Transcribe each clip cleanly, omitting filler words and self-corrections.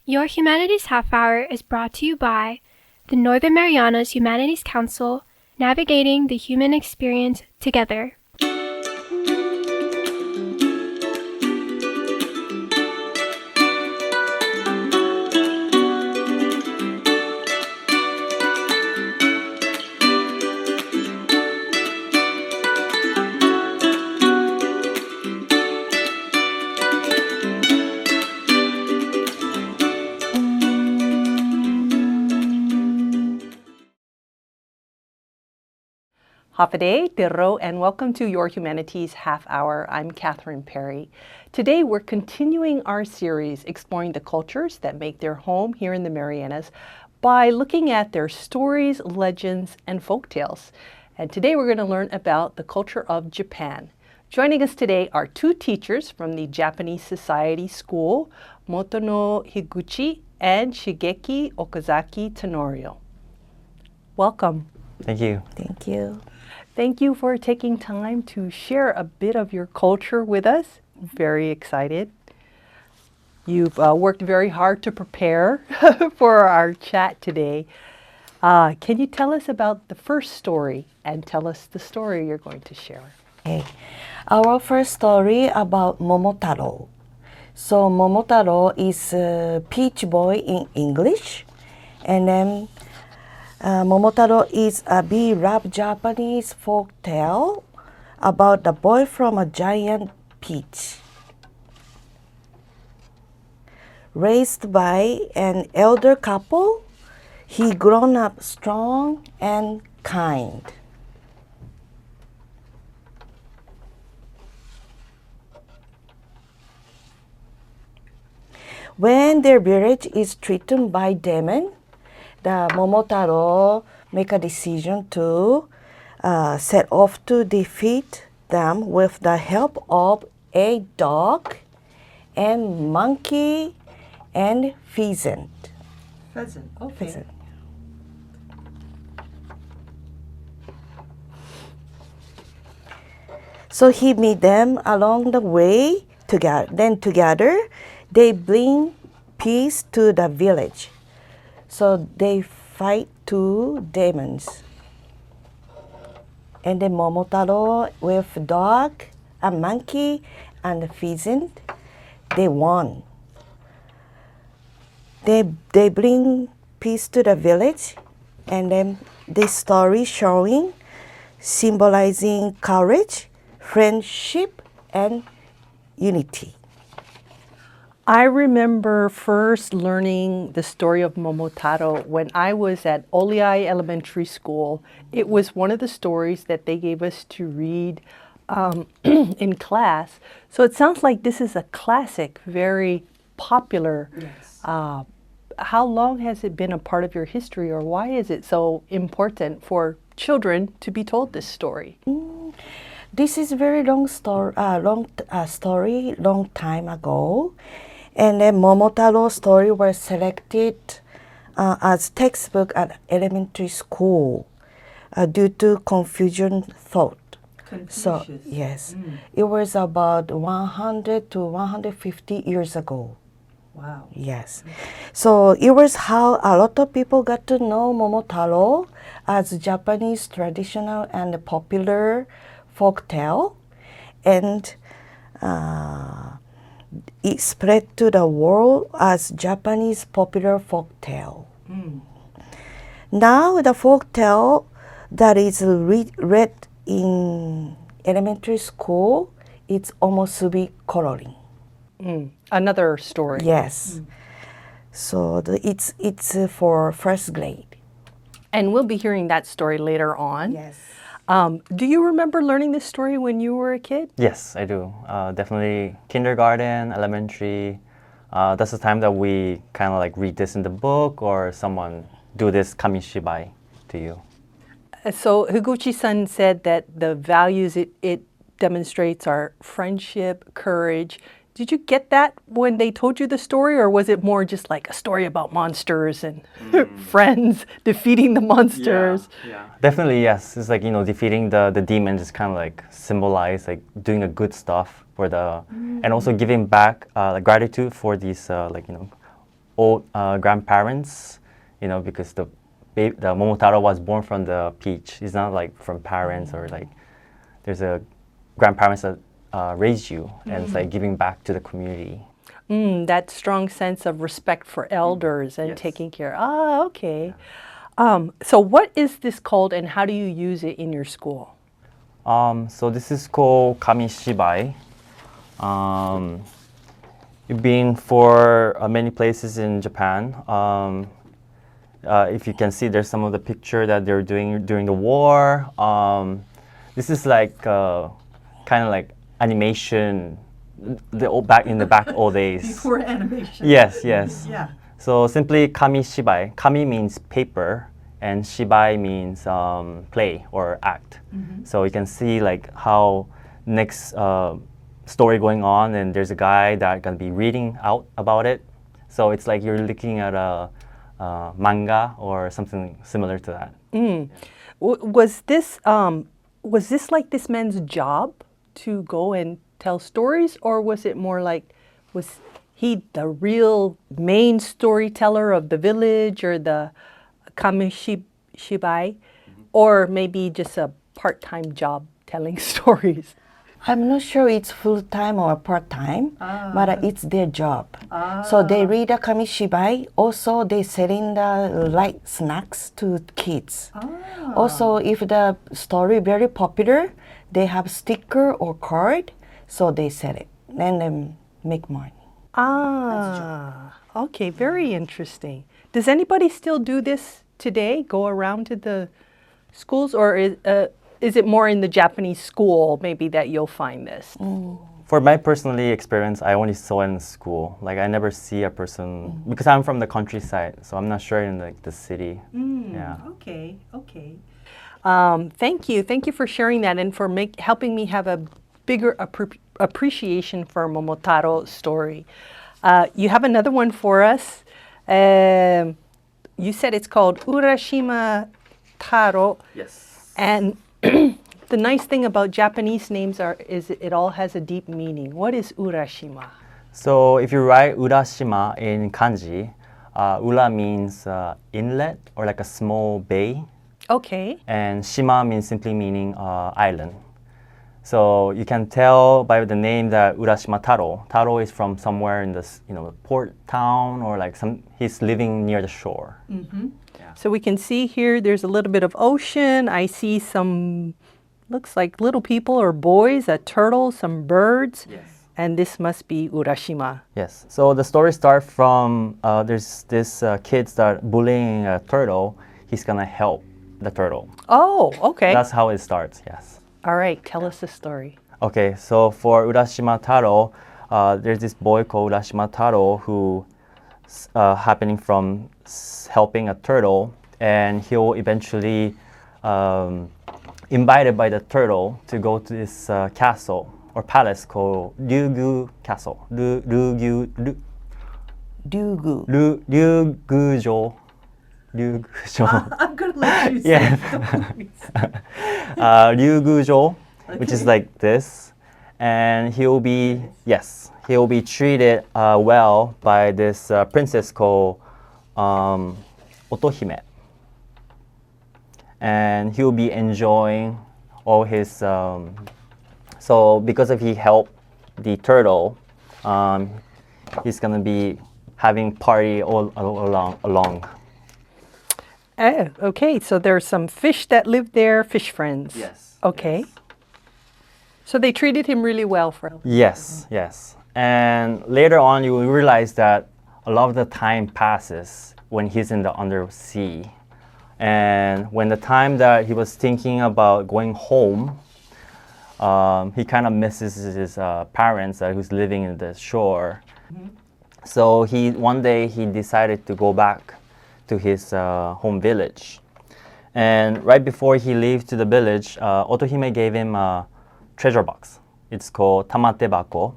Your Humanities Half Hour is brought to you by the Northern Marianas Humanities Council, navigating the human experience together. Hafide, Tero, and welcome to Your Humanities Half Hour. I'm Catherine Perry. Today we're continuing our series exploring the cultures that make their home here in the Marianas by looking at their stories, legends, and folktales. And today we're going to learn about the culture of Japan. Joining us today are two teachers from the Japanese Society School, Motono Higuchi and Shigeki Okazaki Tenorio. Welcome. Thank you. Thank you. Thank you for taking time to share a bit of your culture with us. Very excited. You've worked very hard to prepare for our chat today. Can you tell us about the first story and tell us the story you're going to share? Okay. Our first story about Momotaro. So Momotaro is a peach boy in English, and then Momotaro is a beloved Japanese folk tale about the boy from a giant peach. Raised by an elder couple, he grown up strong and kind. When their village is threatened by demon, the Momotaro make a decision to set off to defeat them with the help of a dog and monkey and pheasant. Pheasant, okay. Pheasant. So he meet them along the way together. Then together they bring peace to the village. So they fight two demons. And then Momotaro with dog, a monkey, and a pheasant, they won. They bring peace to the village, and then this story showing, symbolizing courage, friendship, and unity. I remember first learning the story of Momotaro when I was at Oliai Elementary School. It was one of the stories that they gave us to read in class. So it sounds like this is a classic, very popular. Yes. How long has it been a part of your history, or why is it so important for children to be told this story? This is very long story, long time ago. And then Momotaro story was selected as textbook at elementary school due to confusion thought. So yes, it was about 100 to 150 years ago. Wow. Yes. So it was how a lot of people got to know Momotaro as Japanese traditional and popular folk tale, and it spread to the world as Japanese popular folk tale. Now the folk tale that is read in elementary school, it's Omusubi Kororin. Another story. Yes. So it's for first grade. And we'll be hearing that story later on. Yes. Do you remember learning this story when you were a kid? Yes, I do. Definitely kindergarten, elementary. That's the time that we kind of like read this in the book or someone do this kamishibai to you. So Higuchi-san said that the values it demonstrates are friendship, courage. Did you get that when they told you the story, or was it more just like a story about monsters and friends defeating the monsters? Yeah. Definitely, yes. It's like, defeating the demons is kind of like symbolize like doing a good stuff for the, and also giving back like gratitude for these old grandparents, you know, because the Momotaro was born from the peach. It's not like from parents or like there's a grandparents that raised you, and it's like giving back to the community. That strong sense of respect for elders and Yes. taking care. Ah, okay. So what is this called and how do you use it in your school? So this is called Kamishibai. You've been for many places in Japan. If you can see, there's some of the picture that they're doing during the war. This is like kind of like animation, back in the back old days. Before animation. Yes, yes. Yeah. So simply kamishibai. Kami means paper, and shibai means play or act. So you can see like how next story going on, and there's a guy that gonna be reading out about it. So it's like you're looking at a manga or something similar to that. Was this like this man's job to go and tell stories, or was it more like, was he the real main storyteller of the village or the kamishibai, or maybe just a part-time job telling stories? I'm not sure it's full-time or part-time, but it's their job. So they read a kamishibai. Also, they selling the light snacks to kids. Also, if the story very popular, they have sticker or card, so they sell it and then make money. Okay, very interesting. Does anybody still do this today? Go around to the schools, or is it more in the Japanese school maybe that you'll find this? For my personally experience, I only saw it in school. Like I never see a person, because I'm from the countryside, so I'm not sure in like the city. Yeah. Okay, okay. Thank you for sharing that and for helping me have a bigger appreciation for Momotaro's story. You have another one for us. You said it's called Urashima Taro. Yes. And the nice thing about Japanese names is it all has a deep meaning. What is Urashima? So if you write Urashima in kanji, ura means inlet or like a small bay, Okay. and shima means simply meaning island. So you can tell by the name that Urashima Taro. Taro is from somewhere in this, port town, or like he's living near the shore. So we can see here there's a little bit of ocean. I see some, looks like little people or boys, a turtle, some birds. Yes. And this must be Urashima. Yes. So the story starts from there's this kid start bullying a turtle. He's gonna help the turtle. Oh, okay. That's how it starts. Yes. All right, tell us the story. Okay. So for Urashima Taro, there's this boy called Urashima Taro who happening from helping a turtle, and he'll eventually invited by the turtle to go to this castle or palace called Ryugu Castle. Ryugu. Ryugujo. Ryugujo. I'm going to let you say Yeah. Ryugujo, which is like this, and he'll be treated well by this princess called Otohime, and he'll be enjoying all his. So because of he helped the turtle, he's gonna be having party all along. Okay, so there's some fish that live there, fish friends. Yes. Okay. Yes. So they treated him really well for. Yes, yes. And later on, you will realize that a lot of the time passes when he's in the undersea. And when the time that he was thinking about going home, he kind of misses his parents who's living in the shore. So one day he decided to go back to his home village. And right before he leaves to the village, Otohime gave him a treasure box. It's called tamate bako,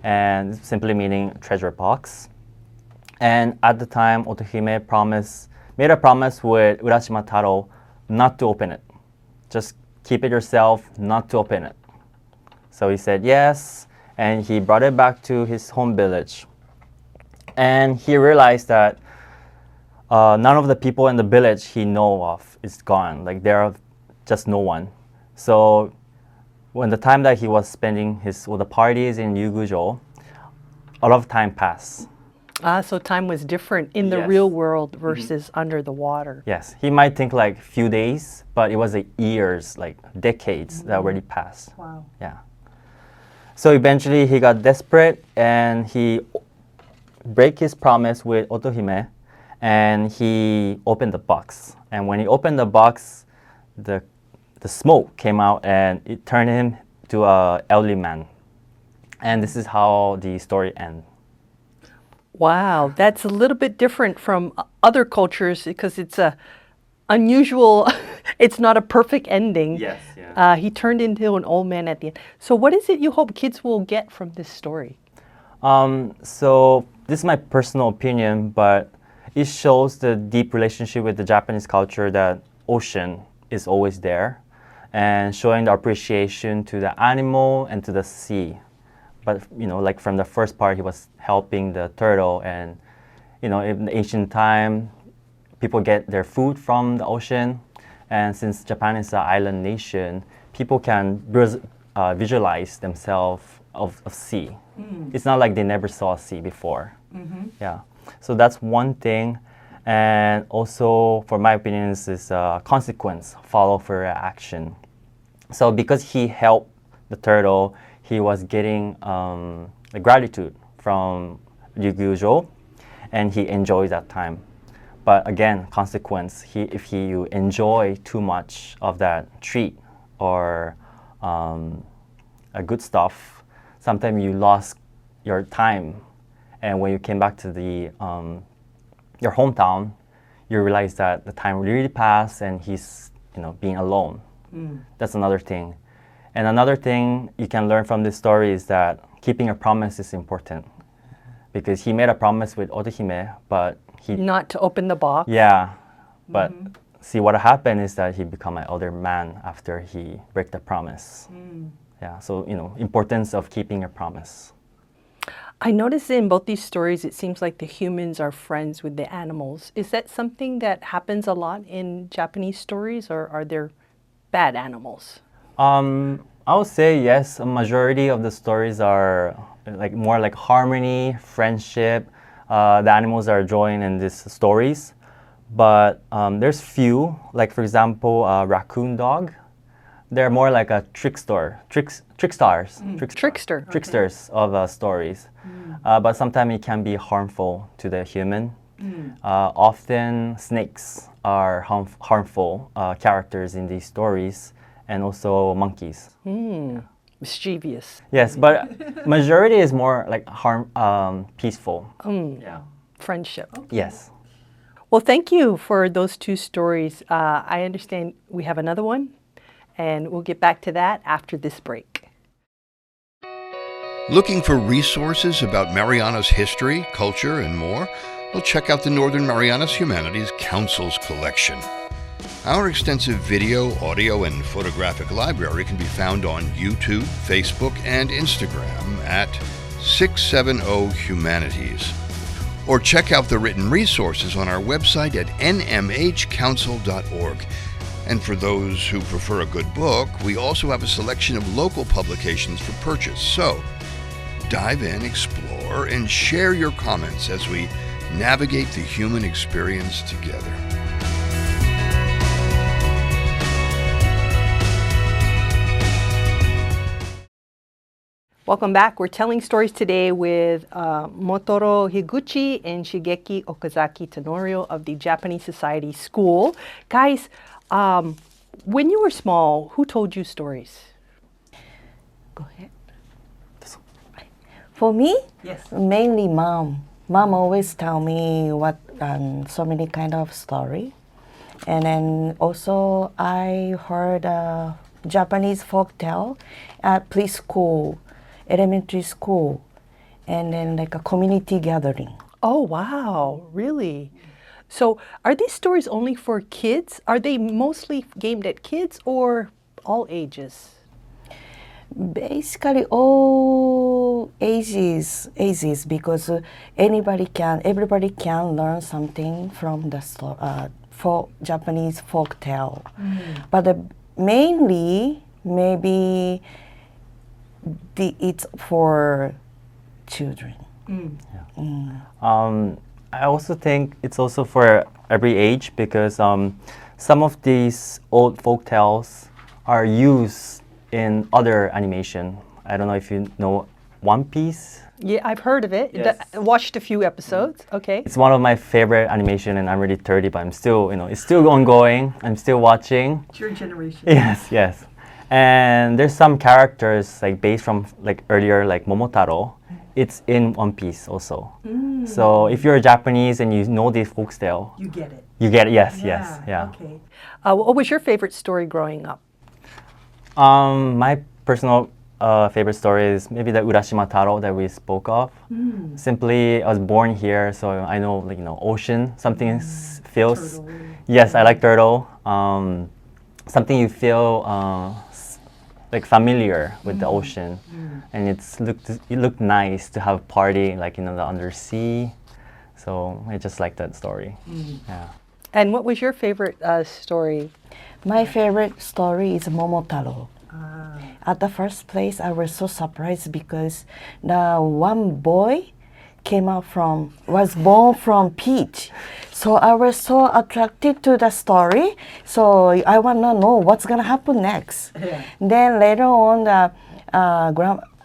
and simply meaning treasure box. And at the time, Otohime made a promise with Urashima Taro not to open it. Just keep it yourself, not to open it. So he said yes, and he brought it back to his home village. And he realized that none of the people in the village he know of is gone. Like there are just no one. So when the time that he was spending the parties in Yugujo, a lot of time passed. So time was different in the Yes. real world versus under the water. Yes, he might think like few days, but it was like years, like decades that already passed. Wow. Yeah. So eventually he got desperate and he break his promise with Otohime, and he opened the box. And when he opened the box, the smoke came out and it turned him to a elderly man. And this is how the story ends. Wow, that's a little bit different from other cultures because it's a unusual, it's not a perfect ending. Yes, yeah. He turned into an old man at the end. So what is it you hope kids will get from this story? So this is my personal opinion, but it shows the deep relationship with the Japanese culture that ocean is always there, and showing the appreciation to the animal and to the sea. But like from the first part, he was helping the turtle, and in the ancient time, people get their food from the ocean, and since Japan is an island nation, people can visualize themselves of sea. It's not like they never saw sea before. Yeah, so that's one thing. And also, for my opinion, is consequence follow for action. So because he helped the turtle, he was getting the gratitude from Ryugyujo, and he enjoyed that time. But again, consequence, if you enjoy too much of that treat or a good stuff, sometimes you lost your time. And when you came back to your hometown, you realize that the time really passed and he's being alone. That's another thing. And another thing you can learn from this story is that keeping a promise is important. Because he made a promise with Otohime, but he... Not to open the box. Yeah, but see what happened is that he become an older man after he break the promise. Yeah, so importance of keeping a promise. I noticed in both these stories, it seems like the humans are friends with the animals. Is that something that happens a lot in Japanese stories, or are there bad animals? I would say yes. A majority of the stories are more like harmony, friendship. The animals are joined in these stories, but there's few. Like for example, raccoon dog. They're more like a tricksters of stories. But sometimes it can be harmful to the human. Often snakes are harmful characters in these stories, and also monkeys. Mischievous. Yes, but majority is more like peaceful. Yeah. Friendship. Yes. Well, thank you for those two stories. I understand we have another one, and we'll get back to that after this break. Looking for resources about Marianas history, culture, and more? Well, check out the Northern Marianas Humanities Council's collection. Our extensive video, audio, and photographic library can be found on YouTube, Facebook, and Instagram at 670 Humanities. Or check out the written resources on our website at nmhcouncil.org. And for those who prefer a good book, we also have a selection of local publications for purchase. So, dive in, explore, and share your comments as we navigate the human experience together. Welcome back. We're telling stories today with Motono Higuchi and Shigeki Okazaki Tenorio of the Japanese Society School. Guys, when you were small, who told you stories? Go ahead. For me, Yes. mainly mom. Mom always tell me so many kind of story, and then also I heard Japanese folk tale at preschool, elementary school, and then like a community gathering. Oh, wow. Really? So are these stories only for kids? Are they mostly aimed at kids or all ages? Basically, all ages, because everybody can learn something from the Japanese folk tale. But mainly, maybe it's for children. I also think it's also for every age because some of these old folk tales are used in other animation. I don't know if you know One Piece. Yeah, I've heard of it. Yes. Watched a few episodes. Okay. It's one of my favorite animation, and I'm already 30, but I'm still, it's still ongoing. I'm still watching. It's your generation. Yes, yes. And there's some characters like based from like earlier, like Momotaro. It's in One Piece also. So if you're Japanese and you know this folk tale, You get it. you get it. Yes, yes, yeah. Okay. What was your favorite story growing up? My personal favorite story is maybe the Urashima Taro that we spoke of. Simply, I was born here, so I know, like, ocean. Something feels. Turtle. Yes, I like turtle. Something you feel like familiar with the ocean, and it looked nice to have a party like the undersea. So I just like that story. Yeah. And what was your favorite story? My favorite story is Momotaro. At the first place, I was so surprised because the one boy was born from peach. So I was so attracted to the story. So I want to know what's going to happen next. Yeah. Then later on,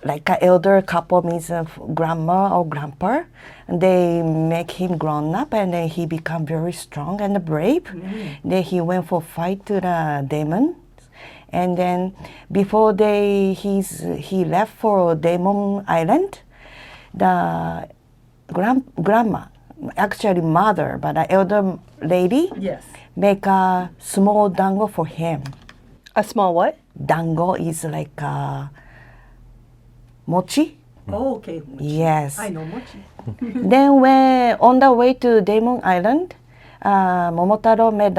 like an elder couple means grandma or grandpa, and they make him grown up, and then he become very strong and brave. Then he went for fight to the demon. And then before he left for Demon Island, the grandma, actually mother, but the elder lady, Yes. make a small dango for him. A small what? Dango is like mochi. Oh, okay. Yes. I know mochi. Then when on the way to Demon Island, Momotaro met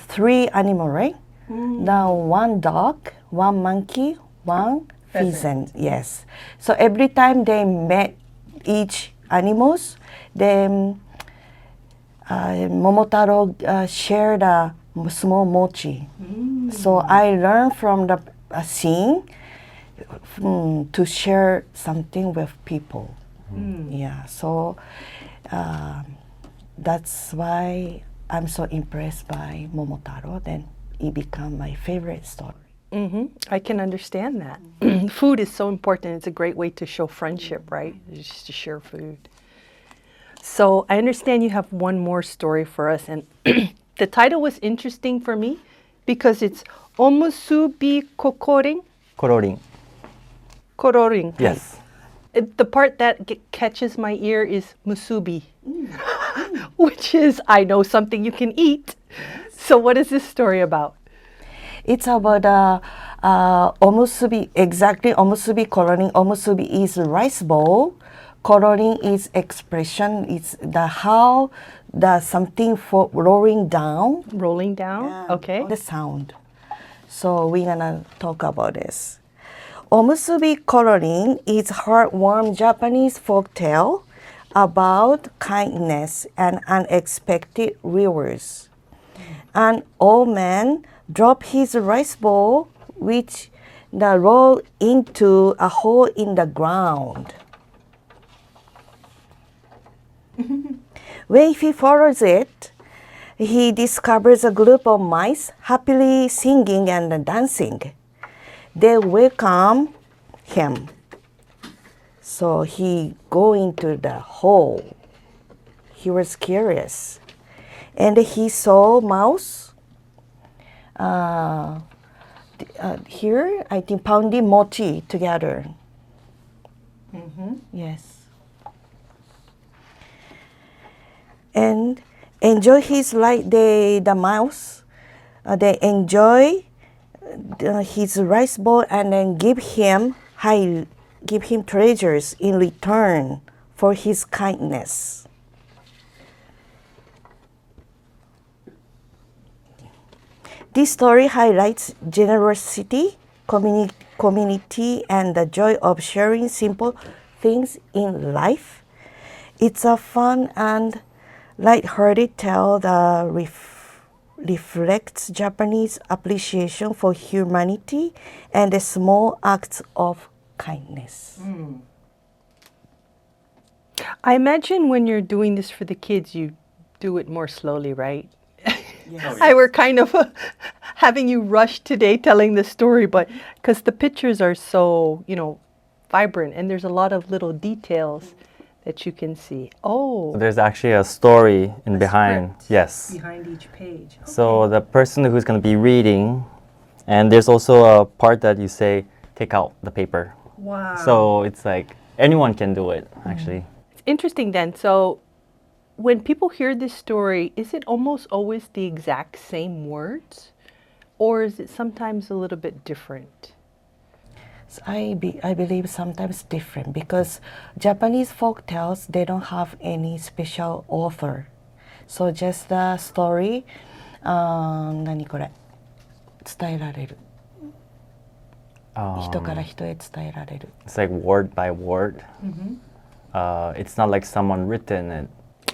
3 animals, right? The one dog, one monkey, one pheasant. Yes. So every time they met each animals, then Momotaro shared a small mochi. So I learned from the scene to share something with people. Yeah. So that's why I'm so impressed by Momotaro. Then it became my favorite story. I can understand that. Food is so important. It's a great way to show friendship, right? Just to share food. So I understand you have one more story for us, and the title was interesting for me because it's Omusubi Kororin. Kororin. Kororin. Yes. The part that catches my ear is musubi, which is, I know, something you can eat. So what is this story about? It's about omusubi, exactly Omusubi Kororin. Omusubi is rice bowl. Kororin is expression. It's how the something rolling down. Rolling down? Okay. The sound. So we're gonna talk about this. Omusubi Kororin is heartwarming Japanese folk tale about kindness and unexpected rewards. An old man dropped his rice bowl, which rolled into a hole in the ground. When he follows it, he discovers a group of mice happily singing and dancing. They welcome him. So he go into the hole. He was curious. And he saw mouse. Here, I think pounding mochi together. Yes. And enjoy his like the mouse. They enjoy his rice bowl and then give him treasures in return for his kindness. This story highlights generosity, community and the joy of sharing simple things in life. It's a fun and light-hearted tale that reflects Japanese appreciation for humanity and the small acts of kindness. I imagine when you're doing this for the kids, you do it more slowly, right? Yes. I were kind of having you rush today telling the story, but because the pictures are so, vibrant and there's a lot of little details that you can see. Oh, There's actually a story in behind. script Yes. behind each page. So the person who's going to be reading, and there's also a part that you say, take out the paper. Wow. So it's like anyone can do it, actually. It's interesting then. So when people hear this story, is it almost always the exact same words? Or is it sometimes a little bit different? So I believe sometimes different because Japanese folk tales, they don't have any special author. So just the story, 何これ伝えられる。人から人へ伝えられる。It's like word by word. It's not like someone written it.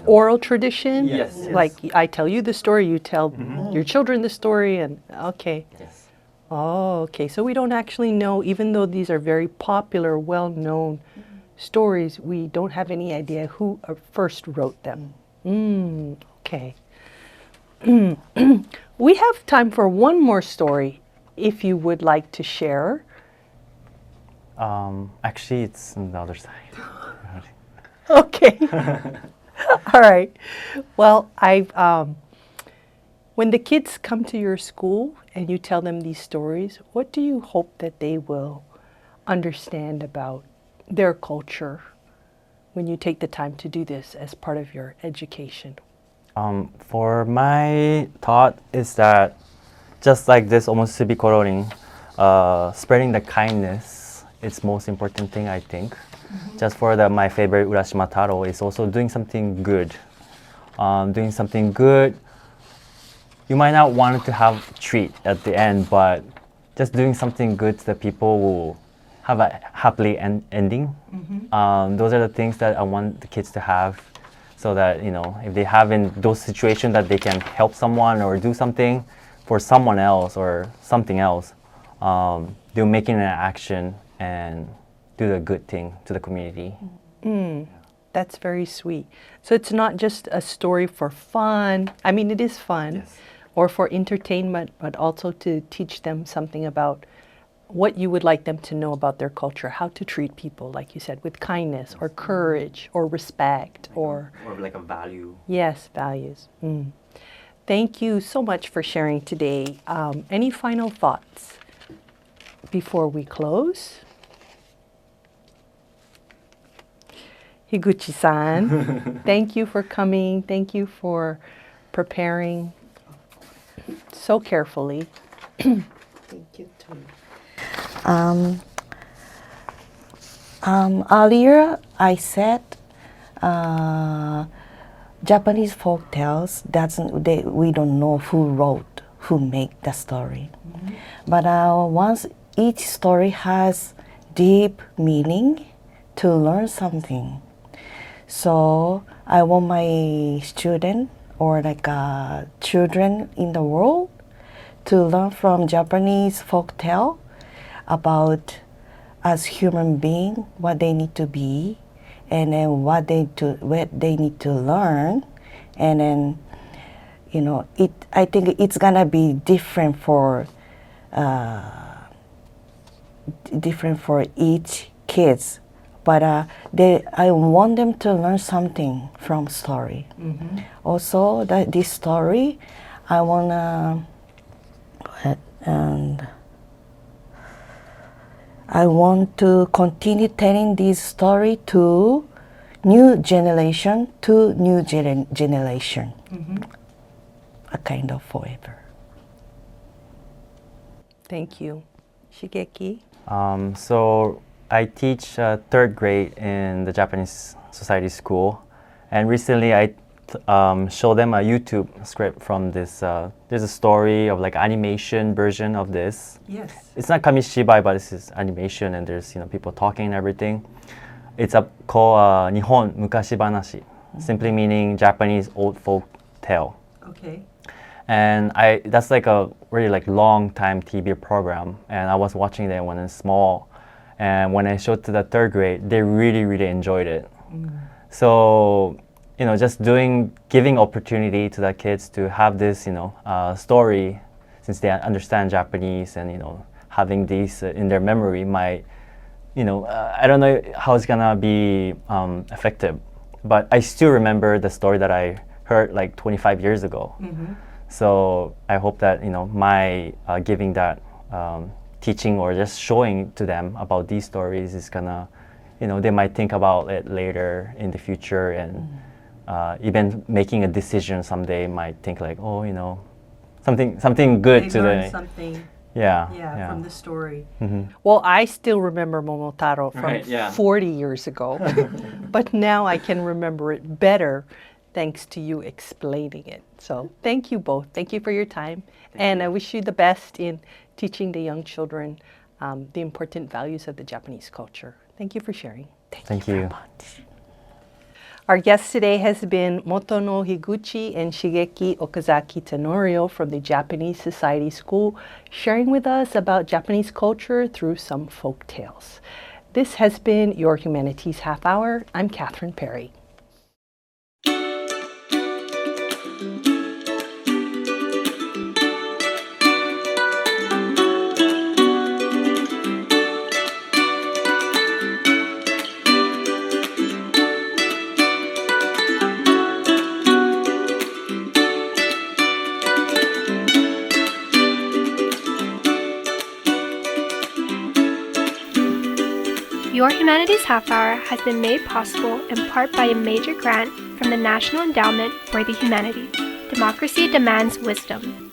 Oral tradition? Yes, yes. Like I tell you the story, you tell your children the story, and okay. Yes. Oh, okay. So we don't actually know, even though these are very popular, well-known stories, we don't have any idea who first wrote them. Okay. We have time for one more story, if you would like to share. Actually, it's on the other side. Okay. All right. Well, when the kids come to your school and you tell them these stories, what do you hope that they will understand about their culture when you take the time to do this as part of your education? For my thought is that just like this Omusubi Kororin, spreading the kindness is most important thing, I think. Just for my favorite Urashima Taro is also doing something good. Doing something good, you might not want to have a treat at the end, but just doing something good to the people will have a happily ending. Those are the things that I want the kids to have, so that if they have in those situations that they can help someone or do something for someone else or something else, they're making an action and do the good thing to the community. That's very sweet. So it's not just a story for fun. I mean, it is fun. Yes. Or for entertainment, but also to teach them something about what you would like them to know about their culture, how to treat people, like you said, with kindness or courage or respect or like a value. yes, values. Thank you so much for sharing today. Any final thoughts before we close? Higuchi-san, thank you for coming. Thank you for preparing so carefully. Thank you too. Earlier I said Japanese folk tales we don't know who made the story. But once each story has deep meaning to learn something. So I want my student or children in the world to learn from Japanese folk tale about as human being what they need to be, and then what they need to learn, and then I think it's gonna be different for each kids. But I want them to learn something from story. Also, this story, I wanna go ahead and I want to continue telling this story to new generation, generation, a kind of forever. Thank you. Shigeki? So I teach third grade in the Japanese Society School, and recently I show them a YouTube script from this. There's a story of like animation version of this. Yes. It's not kamishibai, but this is animation, and there's people talking and everything. It's called Nihon Mukashi Banashi, simply meaning Japanese old folk tale. Okay. And that's like a really like long time TV program, and I was watching that when I was small, and when I showed to the third grade, they really enjoyed it. So just giving opportunity to the kids to have this story, since they understand Japanese, and having these in their memory might I don't know how it's gonna be effective, but I still remember the story that I heard like 25 years ago. So I hope that my giving that teaching or just showing to them about these stories is gonna, they might think about it later in the future, and even making a decision someday might think like, oh, something good to the something. Yeah, From the story. Well, I still remember Momotaro from 40 years ago, but now I can remember it better thanks to you explaining it. So thank you both. Thank you for your time. I wish you the best in teaching the young children the important values of the Japanese culture. Thank you for sharing. Thank you. Our guest today has been Motono Higuchi and Shigeki Okazaki Tenorio from the Japanese Society School, sharing with us about Japanese culture through some folk tales. This has been your Humanities Half Hour. I'm Catherine Perry. Your Humanities Half Hour has been made possible in part by a major grant from the National Endowment for the Humanities. Democracy demands wisdom.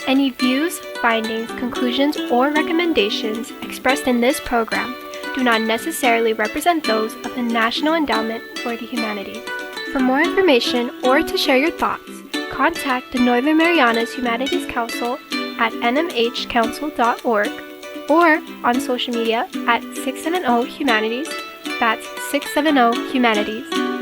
Any views, findings, conclusions, or recommendations expressed in this program do not necessarily represent those of the National Endowment for the Humanities. For more information or to share your thoughts, contact the Northern Marianas Humanities Council at nmhcouncil.org or on social media at 670 Humanities. That's 670 Humanities.